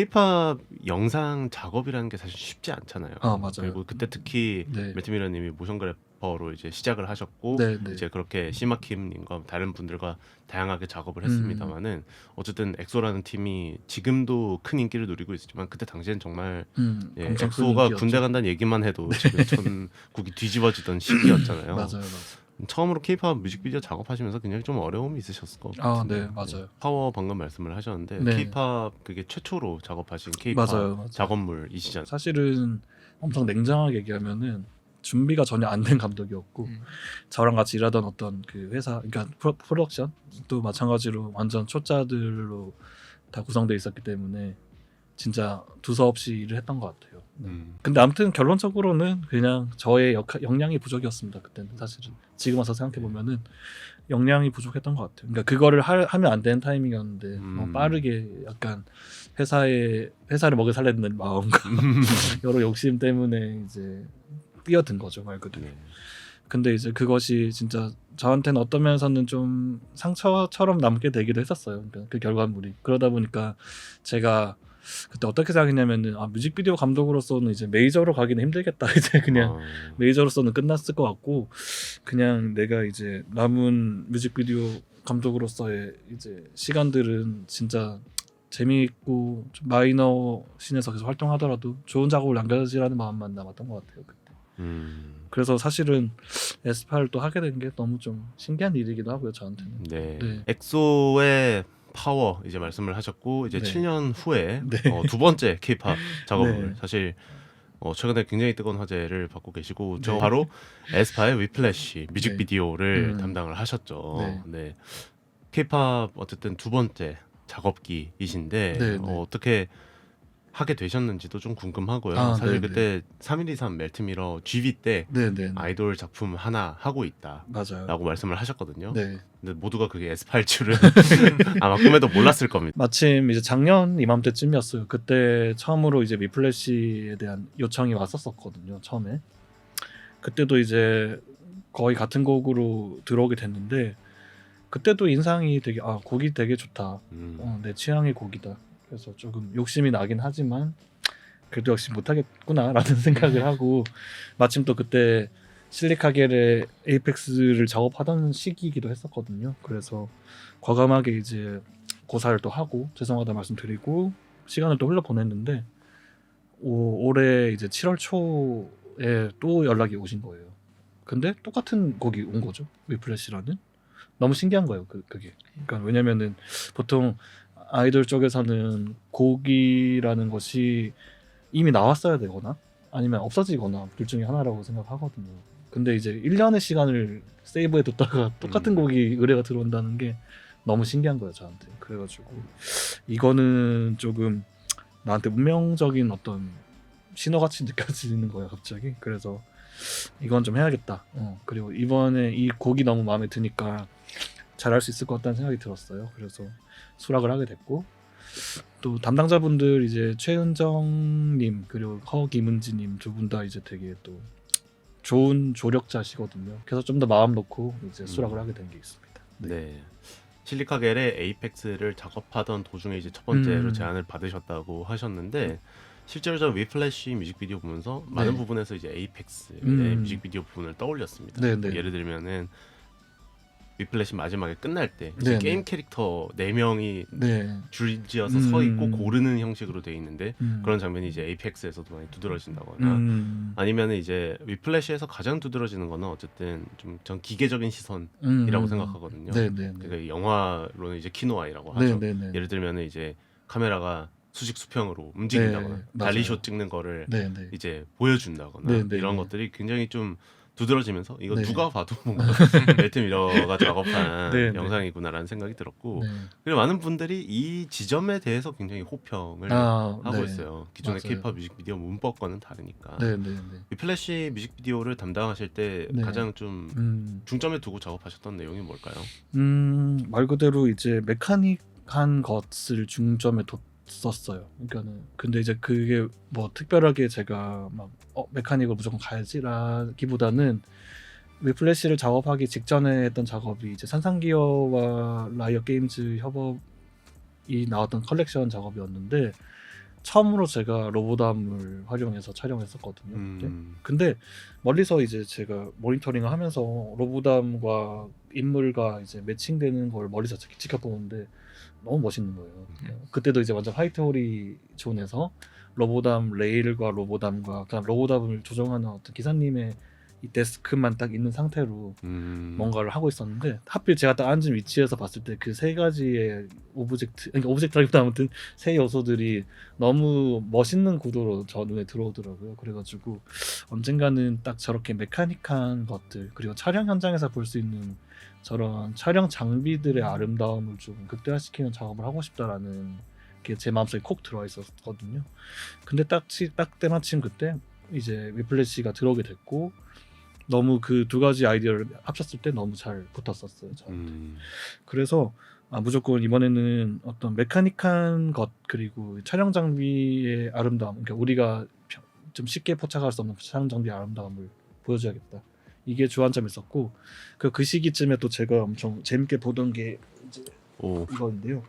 케이팝 영상 작업이라는 게 사실 쉽지 않잖아요. 아 맞아요. 그리고 그때 특히 네. 매트미러님이 모션 그래퍼로 이제 시작을 하셨고 네, 네. 이제 그렇게 시마킴님과 다른 분들과 다양하게 작업을 음. 했습니다만은 어쨌든 엑소라는 팀이 지금도 큰 인기를 누리고 있지만 그때 당시엔 정말 예, 엄청 큰 엑소가 인기였죠. 군대 간다는 얘기만 해도 지금 전국이 뒤집어지던 시기였잖아요. 맞아요. 처음으로 케이팝 뮤직비디오 작업하시면서 굉장히 좀 어려움이 있으셨을 것 아, 같은데. 네, 맞아요. 파워 방금 말씀을 하셨는데 네. 케이팝 그게 최초로 작업하신 케이팝 맞아요. 작업물이시잖아요. 사실은 엄청 냉정하게 얘기하면은 준비가 전혀 안 된 감독이었고 저랑 같이 일하던 어떤 그 회사, 그러니까 프로덕션도 마찬가지로 완전 초짜들로 다 구성되어 있었기 때문에 진짜 두서없이 일을 했던 것 같아요. 네. 근데 아무튼 결론적으로는 그냥 저의 역량이 부족이었습니다. 그때는 사실은 지금 와서 생각해 보면은 역량이 부족했던 것 같아요. 그러니까 그거를 하면 안 되는 타이밍이었는데 빠르게 약간 회사를 먹여 살리는 마음과 여러 욕심 때문에 이제 뛰어든 거죠, 말 그대로. 네. 근데 이제 그것이 진짜 저한테는 어떤 면에서는 좀 상처처럼 남게 되기도 했었어요. 그러니까 그 결과물이. 그러다 보니까 제가 그때 어떻게 생각했냐면은 뮤직비디오 감독으로서는 이제 메이저로 가기는 힘들겠다. 이제 그냥 메이저로서는 끝났을 것 같고 그냥 내가 이제 남은 뮤직비디오 감독으로서의 이제 시간들은 진짜 재미있고 좀 마이너 씬에서 계속 활동하더라도 좋은 작업을 남겨야지라는 마음만 남았던 것 같아요. 그때. 그래서 사실은 에스파를 하게 된 게 너무 좀 신기한 일이기도 하고요, 저한테는. 네. 네. 엑소의 파워 이제 말씀을 하셨고 이제 네. 7년 후에 네. 두 번째 케이팝 작업물 네. 사실 최근에 굉장히 뜨거운 화제를 받고 계시고 저 네. 바로 에스파의 위플래시 뮤직비디오를 네. 담당을 하셨죠. 네. 네. 케이팝 어쨌든 두 번째 작업기이신데 네, 네. 어떻게 하게 되셨는지도 좀 궁금하고요. 사실 네, 그때 3123 멜트미러 GV 때 네, 네. 아이돌 작품 하나 하고 있다 맞아요. 라고 말씀을 하셨거든요. 네. 근데 모두가 그게 에스파일 줄은 아마 꿈에도 몰랐을 겁니다. 마침 이제 작년 이맘때쯤이었어요. 그때 처음으로 이제 위플래시에 대한 요청이 왔었거든요. 처음에. 그때도 이제 거의 같은 곡으로 들어오게 됐는데 그때도 인상이 되게 곡이 되게 좋다. 내 취향의 곡이다. 그래서 조금 욕심이 나긴 하지만 그래도 역시 못하겠구나라는 생각을 하고 마침 또 그때 실리카겔의 에이펙스를 작업하던 시기이기도 했었거든요. 그래서 과감하게 이제 고사를 또 하고 죄송하다 말씀드리고 시간을 또 흘려보냈는데 올해 이제 7월 초에 또 연락이 오신 거예요. 근데 똑같은 곡이 온 거죠. 위플래시라는. 너무 신기한 거예요. 그게. 그러니까 왜냐면은 보통 아이돌 쪽에서는 곡이라는 것이 이미 나왔어야 되거나 아니면 없어지거나 둘 중에 하나라고 생각하거든요. 근데 이제 1년의 시간을 세이브해 뒀다가 똑같은 곡이 의뢰가 들어온다는 게 너무 신기한 거예요, 저한테. 그래가지고 이거는 조금 나한테 운명적인 어떤 신호같이 느껴지는 거예요, 갑자기. 그래서 이건 좀 해야겠다. 그리고 이번에 이 곡이 너무 마음에 드니까 잘할 수 있을 것 같다는 생각이 들었어요. 그래서 수락을 하게 됐고 또 담당자분들 이제 최은정님 그리고 허김은지님 두 분 다 이제 되게 또 좋은 조력자시거든요. 그래서 좀 더 마음 놓고 이제 수락을 하게 된 게 있습니다. 네. 실리카겔의 에이펙스를 작업하던 도중에 이제 첫 번째로 제안을 받으셨다고 하셨는데 실제로 저 위플래시 뮤직비디오 보면서 많은 부분에서 이제 에이펙스의 뮤직비디오 부분을 떠올렸습니다. 예를 들면은 위플래시 마지막에 끝날 때 이제 게임 캐릭터 4명이 줄지어서 서 있고 고르는 형식으로 돼 있는데 그런 장면이 이제 에이펙스에서도 많이 두드러진다거나 아니면 이제 위플래시에서 가장 두드러지는 거는 어쨌든 좀 전 기계적인 시선이라고 생각하거든요. 그러니까 영화로는 이제 키노아이라고 하죠. 예를 들면은 이제 카메라가 수직 수평으로 움직인다거나 달리쇼 찍는 거를 이제 보여준다거나 이런 것들이 굉장히 좀 두드러지면서 이거 누가 봐도 뭔가 매트미러가 작업한 영상이구나라는 생각이 들었고 그리고 많은 분들이 이 지점에 대해서 굉장히 호평을 하고 있어요. 기존의 케이팝 뮤직비디오 문법과는 다르니까. 위플래시 뮤직비디오를 담당하실 때 가장 좀 중점에 두고 작업하셨던 내용이 뭘까요? 말 그대로 이제 메카닉한 것을 중점에 뒀었어요. 그러니까는 근데 이제 그게 뭐 특별하게 제가 막 메카닉을 무조건 가야지라기보다는 위플래시를 작업하기 직전에 했던 작업이 이제 산상기어와 라이엇 게임즈 협업이 나왔던 컬렉션 작업이었는데 처음으로 제가 로보담을 활용해서 촬영했었거든요. 그때. 근데 멀리서 이제 제가 모니터링을 하면서 로보담과 인물과 이제 매칭되는 걸 멀리서 지켜보는데 너무 멋있는 거예요. 그때도 이제 완전 화이트 호리존에서 로보담 레일과 로보담과 그다음 로보담을 조종하는 어떤 기사님의 이 데스크만 딱 있는 상태로 뭔가를 하고 있었는데 하필 제가 딱 앉은 위치에서 봤을 때 그 세 가지의 오브젝트, 그러니까 오브젝트라기보다 아무튼 세 요소들이 너무 멋있는 구도로 저 눈에 들어오더라고요. 그래가지고 언젠가는 딱 저렇게 메카닉한 것들 그리고 촬영 현장에서 볼 수 있는 저런 촬영 장비들의 아름다움을 좀 극대화시키는 작업을 하고 싶다라는 게 제 마음속에 콕 들어와 있었거든요. 근데 딱 때마침 그때 이제 위플래시가 들어오게 됐고 너무 그 두 가지 아이디어를 합쳤을 때 너무 잘 붙었었어요. 저한테. 그래서 무조건 이번에는 어떤 메카닉한 것 그리고 촬영 장비의 아름다움, 그러니까 우리가 좀 쉽게 포착할 수 없는 촬영 장비의 아름다움을 보여줘야겠다. 이게 주안점이 있었고 그 시기쯤에 또 제가 엄청 재밌게 보던 게 이제 이거인데요.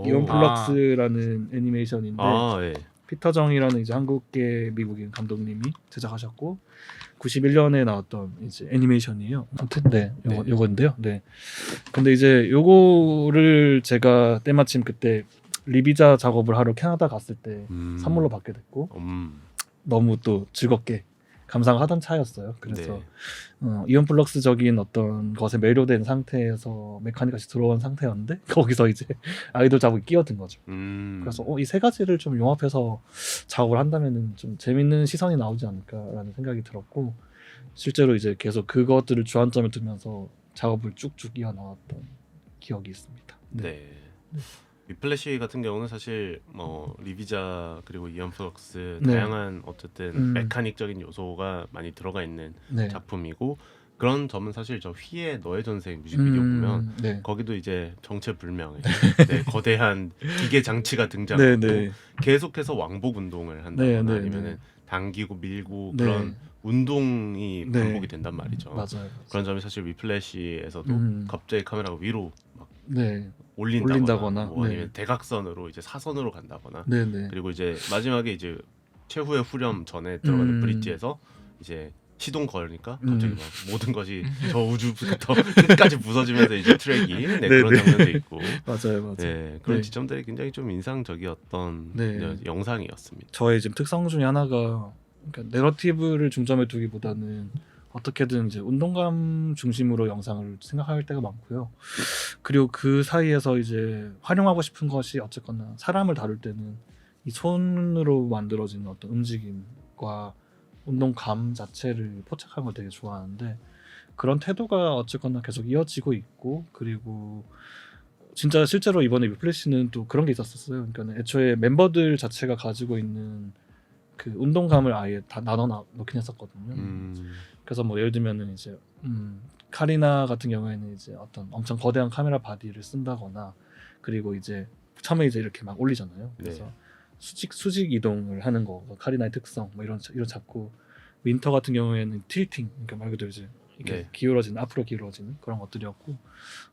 이온 플럭스라는 애니메이션인데 예. 피터 정이라는 이제 한국계 미국인 감독님이 제작하셨고 91년에 나왔던 이제 애니메이션이에요. 아무튼 요건데요. 네. 근데 이제 요거를 제가 때마침 그때 리비자 작업을 하러 캐나다 갔을 때 선물로 받게 됐고 너무 또 즐겁게 감상하던 차였어요. 그래서 이온 플럭스적인 어떤 것에 매료된 상태에서 메카닉까지 들어온 상태였는데 거기서 이제 아이돌 작업이 끼어든 거죠. 그래서 이 세 가지를 좀 융합해서 작업을 한다면은 좀 재밌는 시선이 나오지 않을까라는 생각이 들었고 실제로 이제 계속 그것들을 주안점에 두면서 작업을 쭉쭉 이어나왔던 기억이 있습니다. 네. 위플래시 같은 경우는 사실 뭐 리비자 그리고 이온 플럭스 다양한 어쨌든 메카닉적인 요소가 많이 들어가 있는 작품이고 그런 점은 사실 저 휘의 너의 전생 뮤직비디오 보면 거기도 이제 정체불명의 거대한 기계 장치가 등장하고 계속해서 왕복 운동을 한다거나 아니면은 당기고 밀고 그런 운동이 반복이 된단 말이죠. 맞아요. 그런 점이 사실 위플래시에서도 갑자기 카메라가 위로 막 올린다거나 뭐 아니면 대각선으로 이제 사선으로 간다거나 그리고 이제 마지막에 이제 최후의 후렴 전에 들어가는 브릿지에서 이제 시동 걸으니까 갑자기 막 모든 것이 저 우주부터 끝까지 부서지면서 이제 트랙이 그런 장면도 있고 맞아요. 그런 지점들이 굉장히 좀 인상적이었던 영상이었습니다. 저의 지금 특성 중에 하나가 그러니까 내러티브를 중점에 두기보다는 어떻게든 이제 운동감 중심으로 영상을 생각할 때가 많고요. 그리고 그 사이에서 이제 활용하고 싶은 것이 어쨌거나 사람을 다룰 때는 이 손으로 만들어지는 어떤 움직임과 운동감 자체를 포착하는 걸 되게 좋아하는데 그런 태도가 어쨌거나 계속 이어지고 있고 그리고 진짜 실제로 이번에 위플래시는 또 그런 게 있었어요. 그러니까 애초에 멤버들 자체가 가지고 있는 그 운동감을 아예 다 나눠 놓긴 했었거든요. 그래서 뭐 예를 들면은 이제 카리나 같은 경우에는 이제 어떤 엄청 거대한 카메라 바디를 쓴다거나 그리고 이제 처음에 이제 이렇게 막 올리잖아요. 그래서 수직 이동을 하는 거 카리나의 특성 뭐 이런 잡고 윈터 같은 경우에는 틸팅 그러니까 말 그대로 이제 이렇게 기울어지는 앞으로 기울어지는 그런 것들이었고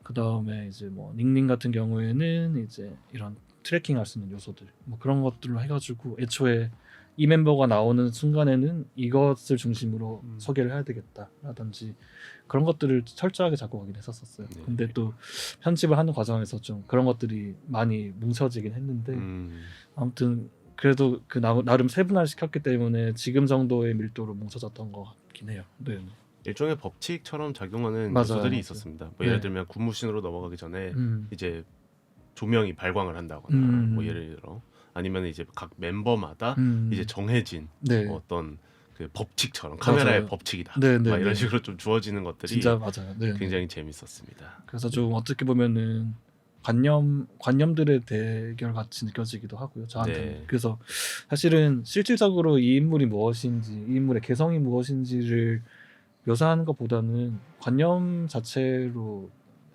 그 다음에 이제 뭐 닝닝 같은 경우에는 이제 이런 트래킹 할 수 있는 요소들 뭐 그런 것들로 해가지고 애초에 이 멤버가 나오는 순간에는 이것을 중심으로 소개를 해야 되겠다라든지 그런 것들을 철저하게 잡고 가긴 했었어요. 근데 또 편집을 하는 과정에서 좀 그런 것들이 많이 뭉쳐지긴 했는데 아무튼 그래도 그 나름 세분화를 시켰기 때문에 지금 정도의 밀도로 뭉쳐졌던 것 같긴 해요. 일종의 법칙처럼 작용하는 맞아요. 요소들이 있었습니다. 뭐 예를 들면 군무신으로 넘어가기 전에 이제 조명이 발광을 한다거나 뭐 예를 들어 아니면 이제 각 멤버마다 이제 정해진 어떤 그 법칙처럼 카메라의 법칙이다. 막 이런 식으로 좀 주어지는 것들이 진짜 맞아요. 굉장히 재밌었습니다. 그래서 좀 어떻게 보면은 관념들의 대결 같이 느껴지기도 하고요. 저한테는. 그래서 사실은 실질적으로 이 인물이 무엇인지, 이 인물의 개성이 무엇인지를 묘사하는 것보다는 관념 자체로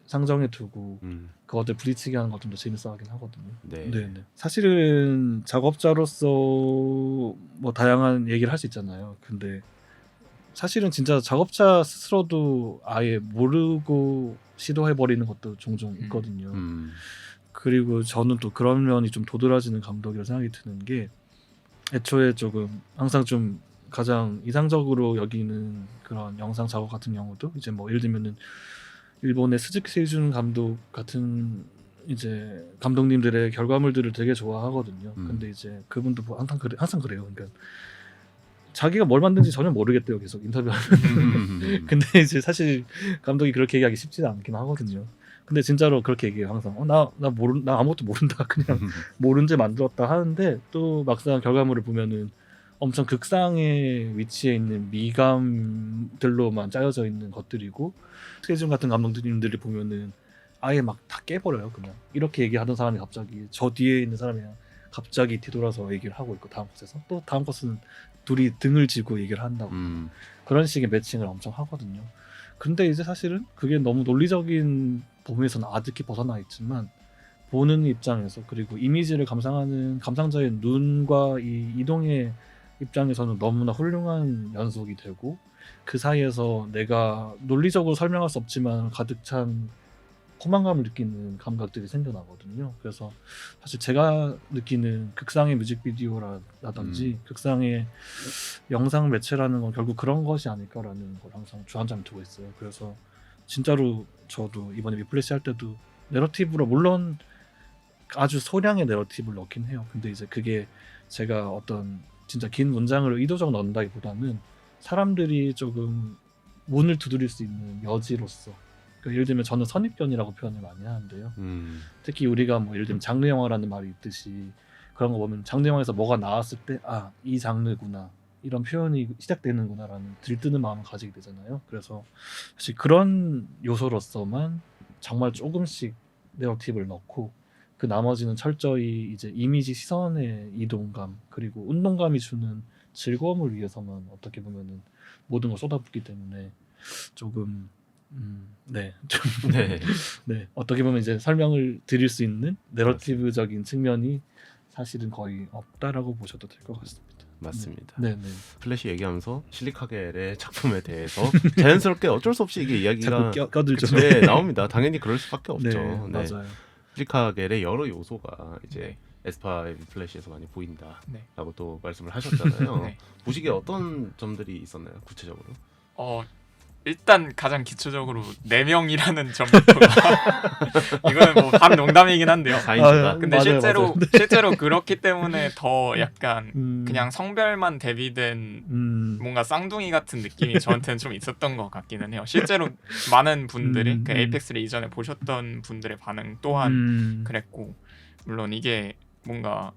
상정해 두고 그것들 부딪히게 하는 것 좀 더 재밌어 하긴 하거든요. 사실은 작업자로서 뭐 다양한 얘기를 할 수 있잖아요. 근데 사실은 진짜 작업자 스스로도 아예 모르고 시도해버리는 것도 종종 있거든요. 그리고 저는 또 그런 면이 좀 도드라지는 감독이라고 생각이 드는 게 애초에 조금 항상 좀 가장 이상적으로 여기는 그런 영상 작업 같은 경우도 이제 뭐 예를 들면은 일본의 스즈키 세이준 감독 같은 이제 감독님들의 결과물들을 되게 좋아하거든요. 근데 이제 그분도 뭐 항상 그래요. 그러니까 자기가 뭘 만든지 전혀 모르겠대요. 계속 인터뷰하면. 근데 이제 사실 감독이 그렇게 얘기하기 쉽지는 않긴 하거든요. 근데 진짜로 그렇게 얘기해요. 항상 나 아무것도 모른다. 그냥 모른 채 만들었다 하는데 또 막상 결과물을 보면은 엄청 극상의 위치에 있는 미감들로만 짜여져 있는 것들이고 세준 같은 감독님들을 보면은 아예 막 다 깨버려요. 그냥 이렇게 얘기하던 사람이 갑자기 저 뒤에 있는 사람이랑 갑자기 뒤돌아서 얘기를 하고 있고 다음 컷에서 또 다음 컷은 둘이 등을 지고 얘기를 한다고 그런 식의 매칭을 엄청 하거든요. 근데 이제 사실은 그게 너무 논리적인 범위에서는 아득히 벗어나 있지만 보는 입장에서 그리고 이미지를 감상하는 감상자의 눈과 이 이동의 입장에서는 너무나 훌륭한 연속이 되고 그 사이에서 내가 논리적으로 설명할 수 없지만 가득 찬 포만감을 느끼는 감각들이 생겨나거든요. 그래서 사실 제가 느끼는 극상의 뮤직비디오라든지 극상의 영상 매체라는 건 결국 그런 것이 아닐까라는 걸 항상 주안점에 두고 있어요. 그래서 진짜로 저도 이번에 리플래시 할 때도 내러티브로 물론 아주 소량의 내러티브를 넣긴 해요. 근데 이제 그게 제가 어떤 진짜 긴 문장을 의도적으로 넣는다기보다는 사람들이 조금 문을 두드릴 수 있는 여지로서 그러니까 예를 들면 저는 선입견이라고 표현을 많이 하는데요. 특히 우리가 뭐 예를 들면 장르 영화라는 말이 있듯이 그런 거 보면 장르 영화에서 뭐가 나왔을 때 아, 이 장르구나 이런 표현이 시작되는구나라는 들뜨는 마음을 가지게 되잖아요. 그래서 사실 그런 요소로서만 정말 조금씩 내러티브를 넣고 그 나머지는 철저히 이제 이미지 시선의 이동감 그리고 운동감이 주는 즐거움을 위해서만 어떻게 보면은 모든 걸 쏟아붓기 때문에 조금 네, 좀 네. 네, 어떻게 보면 이제 설명을 드릴 수 있는 내러티브적인 측면이 사실은 거의 없다라고 보셔도 될 것 같습니다. 맞습니다. 네, 네. 플래시 얘기하면서 실리카겔의 작품에 대해서 자연스럽게 어쩔 수 없이 이게 이야기가 자꾸 껴들죠. 네, 나옵니다. 당연히 그럴 수밖에 없죠. 네, 네. 맞아요. 실리카겔의 여러 요소가 이제 네. 에스파의 플래시에서 많이 보인다라고 네. 또 말씀을 하셨잖아요. 네. 보시기에 어떤 점들이 있었나요? 구체적으로? 일단 가장 기초적으로 4명이라는 점부터 이거는 뭐 반 농담이긴 한데요. 4인조다. 근데 맞아요, 맞아요. 실제로 그렇기 때문에 더 약간 그냥 성별만 대비된 뭔가 쌍둥이 같은 느낌이 저한테는 좀 있었던 것 같기는 해요. 실제로 많은 분들이 그 에이펙스를 이전에 보셨던 분들의 반응 또한 그랬고 물론 이게 뭔가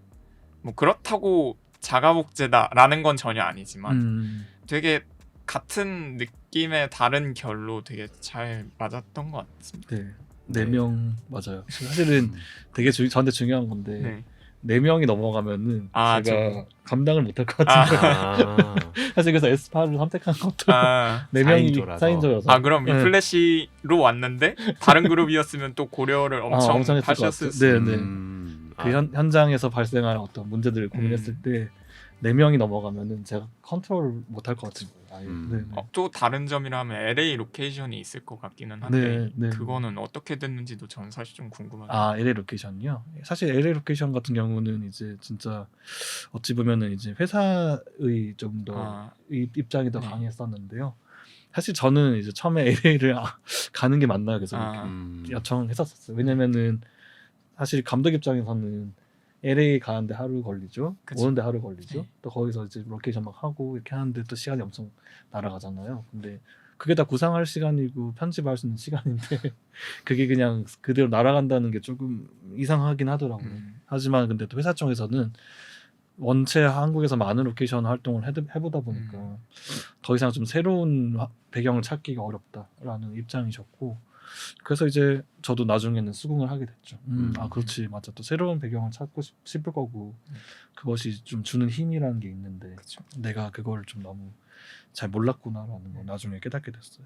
뭐 그렇다고 자가복제다라는 건 전혀 아니지만 되게 같은 느낌의 다른 결로 되게 잘 맞았던 것 같습니다. 네, 4명 맞아요. 사실은 되게 저한테 중요한 건데 네. 4명이 넘어가면은 아, 제가 감당을 못할 것 같은데 아, 사실 그래서 에스파를 선택한 것도 아, 4명이 4인조라서. 4인조여서 그럼 위플래시로 왔는데 다른 그룹이었으면 또 고려를 엄청 했을 것 하셨을 같아요. 수 네, 네. 그 현장에서 발생할 어떤 문제들을 고민했을 때 4명이 넘어가면은 제가 컨트롤 못할 것 같은 거예요. 아예. 네, 네. 또 다른 점이라면 LA 로케이션이 있을 것 같기는 한데 네. 그거는 어떻게 됐는지도 저는 사실 좀 궁금하긴 아, LA 로케이션이요? 사실 LA 로케이션 같은 경우는 이제 진짜 어찌 보면은 이제 회사의 좀 더 입장이 더 네. 강했었는데요. 사실 저는 이제 처음에 LA를 가는 게 맞나요? 그래서 요청했었어요. 왜냐면은 사실 감독 입장에서는 LA 가는데 하루 걸리죠. 그쵸. 오는데 하루 걸리죠. 네. 또 거기서 이제 로케이션 막 하고 이렇게 하는데 또 시간이 엄청 날아가잖아요. 근데 그게 다 구상할 시간이고 편집할 수 있는 시간인데 그게 그냥 그대로 날아간다는 게 조금 이상하긴 하더라고요. 하지만 근데 또 회사 쪽에서는 원체 한국에서 많은 로케이션 활동을 해보다 보니까 더 이상 좀 새로운 배경을 찾기가 어렵다라는 입장이셨고 그래서 이제 저도 나중에는 수긍을 하게 됐죠. 아 그렇지 맞아 또 새로운 배경을 찾고 싶을 거고 그것이 좀 주는 힘이라는 게 있는데 그쵸. 내가 그걸 좀 너무 잘 몰랐구나라는 걸 나중에 깨닫게 됐어요.